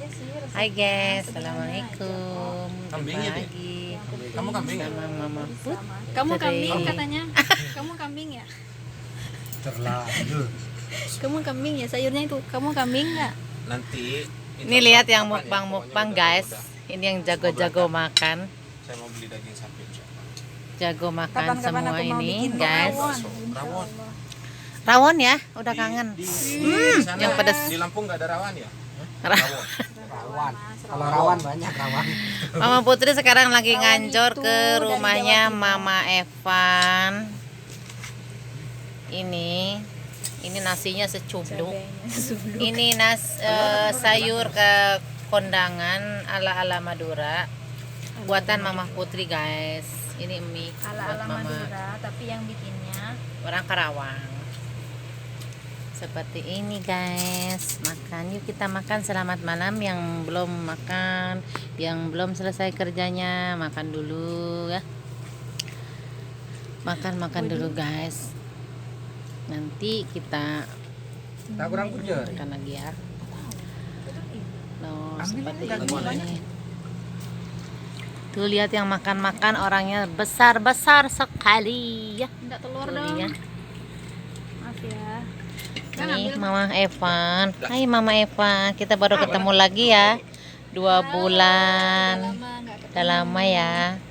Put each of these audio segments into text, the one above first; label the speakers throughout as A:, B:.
A: aja sih resepnya.
B: Hai guys,
A: Sederhana
B: assalamualaikum.
C: Kambingnya deh.
B: Pagi.
C: Kamu kambing ya?
B: Sama Mama Put.
A: Sama. Kamu kambing
B: Sering.
A: katanya. Kamu kambing ya?
D: Terlanjur.
A: Kamu kambing ya? Sayurnya itu kamu kambing nggak?
C: Nanti
B: Ini lihat yang
C: kapan ya?
B: mukbang
C: Pokoknya
B: guys. Ini yang jago-jago makan.
C: saya mau beli daging sapi insyaallah.
B: Jago makan
A: Kapan-kapan
B: semua
A: aku mau
B: ini
A: bikin
B: guys.
A: rawon.
C: Rawon.
B: Rawon ya, udah kangen.
C: Di sana,
B: yang pedas.
C: Di Lampung nggak ada rawan ya?
B: Ra-
C: Rawon.
D: Rawan. Kalau rawan banyak rawan.
B: Mama Putri sekarang lagi
A: Rawon
B: ngancor
A: itu
B: ke
A: dari
B: rumahnya
A: Jawa Timur.
B: Mama Evan. Ini nasinya secubluk. Ini sayur ke kondangan ala-ala Madura. Buatan Mama Putri guys. Ini mie buat
A: Ala-ala
B: Mama.
A: Madura, tapi yang bikinnya
B: Orang Karawang. Seperti ini guys. Makan yuk, kita makan. Selamat malam yang belum makan, yang belum selesai kerjanya, makan dulu ya. Makan dulu guys. Nanti kita
D: Tak kurang kerja.
B: makan lagi ya. Nah, seperti ini. Tuh lihat yang makan-makan, orangnya besar-besar sekali ya.
A: enggak telur
B: Tuh
A: dong.
B: lihat.
A: Maaf ya.
B: Nih Mama Evan. Hai Mama Evan, kita baru ketemu lagi ya. 2 bulan. Udah lama ya.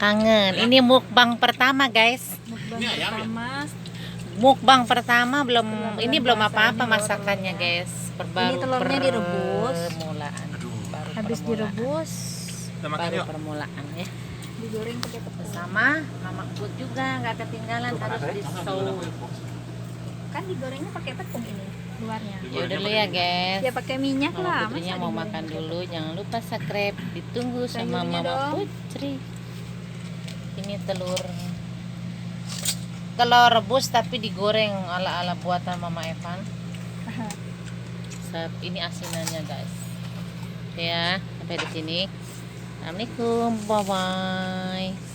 B: Kangen. Ini mukbang pertama guys.
A: Mukbang
C: Ini ayam ya?
A: pertama.
B: Mukbang pertama ini belum apa-apa masakannya guys.
A: Ini telurnya direbus.
B: Permulaan. Baru
A: Habis
B: permulaan.
A: direbus,
C: Kita makan
B: Baru
C: yuk.
B: permulaan ya.
A: digoreng pakai tepung.
B: Sama Mama Put juga nggak ketinggalan, harus di
A: Kan digorengnya pakai tepung ini luarnya.
B: Ya udah dulu ya guys.
A: Ya pakai minyak
B: Mama
A: lah.
B: Putrinya
A: masa
B: mau
A: digoreng
B: makan
A: pakai
B: dulu, jangan lupa subscribe, ditunggu sama
A: Sayurnya
B: Mama
A: dong.
B: Putri. Ini telur rebus tapi digoreng ala-ala buatan Mama Evan. Ini asinannya guys. Ya, sampai di sini. Assalamualaikum, bye bye.